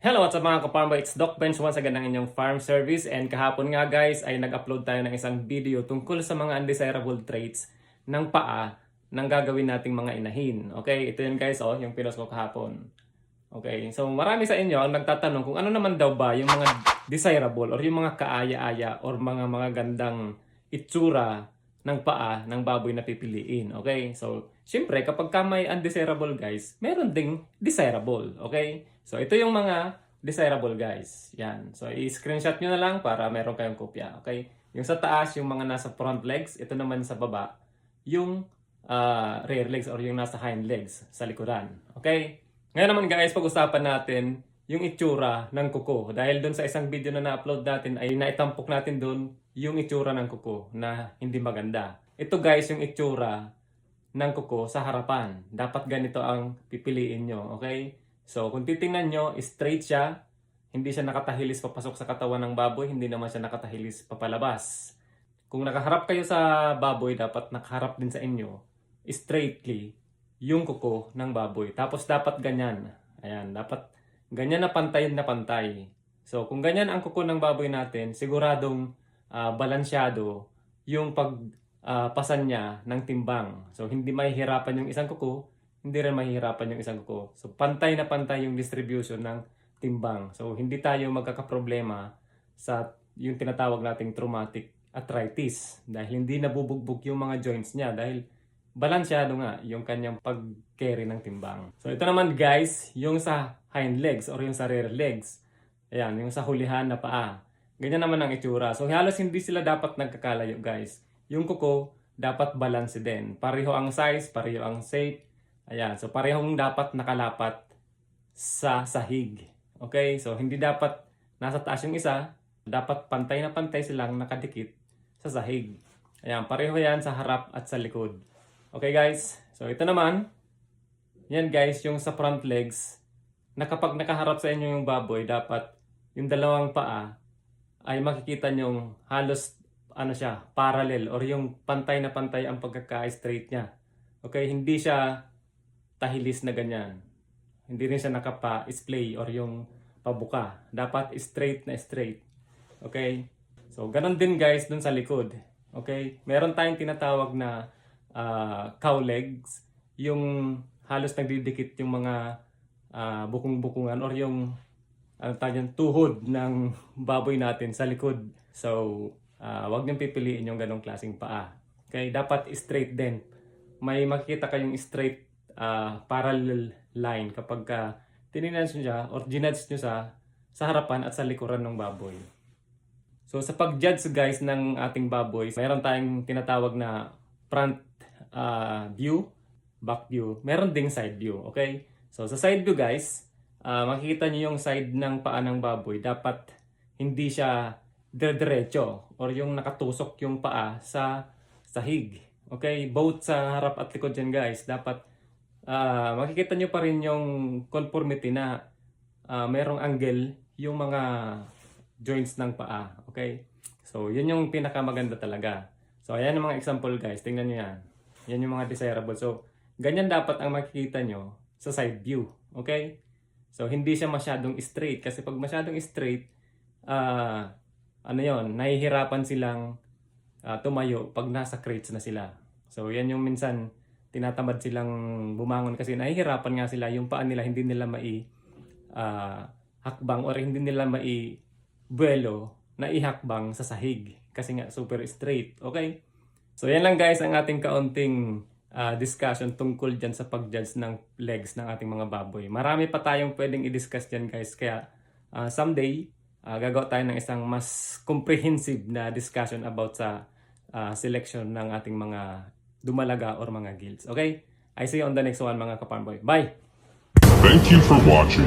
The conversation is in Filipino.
Hello, what's up mga ka-farmer? It's Doc Bench once again ng inyong farm service, and kahapon nga guys ay nag-upload tayo ng isang video tungkol sa mga undesirable traits ng paa ng gagawin nating mga inahin. Okay, ito yun guys, yung pinost ko kahapon. Okay, so marami sa inyo ang nagtatanong kung ano naman daw ba yung mga desirable or yung mga kaaya-aya or mga gandang itsura ng paa ng baboy na pipiliin. Okay, so syempre kapag ka may undesirable guys, meron ding desirable. Okay, so ito yung mga desirable guys. Yan. So i-screenshot nyo na lang para meron kayong kopya. Okay, yung sa taas yung mga nasa front legs, ito naman sa baba yung rear legs or yung nasa hind legs sa likuran. Okay, ngayon naman guys, pag-usapan natin yung itsura ng kuko. Dahil dun sa isang video na na-upload natin ay naitampok natin dun yung itsura ng kuko na hindi maganda. Ito guys yung itsura ng kuko sa harapan. Dapat ganito ang pipiliin nyo. Okay? So kung titingnan nyo, straight siya. Hindi siya nakatahilis papasok sa katawan ng baboy. Hindi naman siya nakatahilis papalabas. Kung nakaharap kayo sa baboy, dapat nakaharap din sa inyo straightly yung kuko ng baboy. Tapos dapat ganyan. Ayan, dapat ganyan na pantay. So kung ganyan ang kuko ng baboy natin, siguradong balansyado yung pagpasan niya ng timbang. So hindi mahihirapan yung isang kuko, hindi rin mahihirapan yung isang kuko. So pantay na pantay yung distribution ng timbang. So hindi tayo magkakaproblema sa yung tinatawag nating traumatic arthritis dahil hindi nabubugbog yung mga joints niya dahil balansyado nga yung kanyang pag-carry ng timbang. So ito naman guys, yung sa hind legs or yung sa rear legs. Ayan, yung sa hulihan na paa. Ganyan naman ang itsura. So halos hindi sila dapat nagkakalayo guys. Yung kuko dapat balance din. Pareho ang size, pareho ang shape. Ayan, so parehong dapat nakalapat sa sahig. Okay, so hindi dapat nasa taas yung isa. Dapat pantay na pantay silang nakadikit sa sahig. Ayan, pareho yan sa harap at sa likod. Okay guys, so ito naman, yan guys, yung sa front legs, na kapag nakaharap sa inyo yung baboy, dapat yung dalawang paa ay makikita nyong halos parallel or yung pantay na pantay ang pagkaka-straight niya. Okay, hindi siya tahilis na ganyan. Hindi rin siya nakapa-splay or yung pabuka. Dapat straight na straight. Okay, so ganun din guys dun sa likod. Okay, meron tayong tinatawag na cow legs, yung halos nagdidikit yung mga bukong-bukungan or yung tuhod ng baboy natin sa likod. So, wag niyong pipiliin yung ganong klaseng paa. Okay, dapat straight din. May makikita kayong straight parallel line kapag tinignan nyo siya or ginudge nyo sa harapan at sa likuran ng baboy. So, sa pag-judge guys ng ating baboy, mayroon tayong tinatawag na front view, back view, meron ding side view. Okay, so sa side view guys, makikita niyo yung side ng paa ng baboy, dapat hindi siya dire-diretso or yung nakatusok yung paa sa sahig. Okay, both sa harap at likod dyan guys, dapat makikita niyo pa rin yung conformity na merong angle yung mga joints ng paa. Okay, so yun yung pinakamaganda talaga. So ayan yung mga example guys, tingnan niyo yan. Yan yung mga desirable. So, ganyan dapat ang makikita nyo sa side view. Okay? So, hindi siya masyadong straight. Kasi pag masyadong straight, nahihirapan silang tumayo pag nasa crates na sila. So, yan yung minsan tinatamad silang bumangon kasi nahihirapan nga sila. Yung paa nila hindi nila hakbang or hindi nila buwelo na ihakbang sa sahig. Kasi nga super straight. Okay? So yan lang guys ang ating kaunting discussion tungkol dyan sa pag-judge ng legs ng ating mga baboy. Marami pa tayong pwedeng i-discuss dyan guys. Kaya someday gagawa tayo ng isang mas comprehensive na discussion about sa selection ng ating mga dumalaga or mga gills. Okay? I see you on the next one mga ka-farm boy. Bye! Thank you for watching.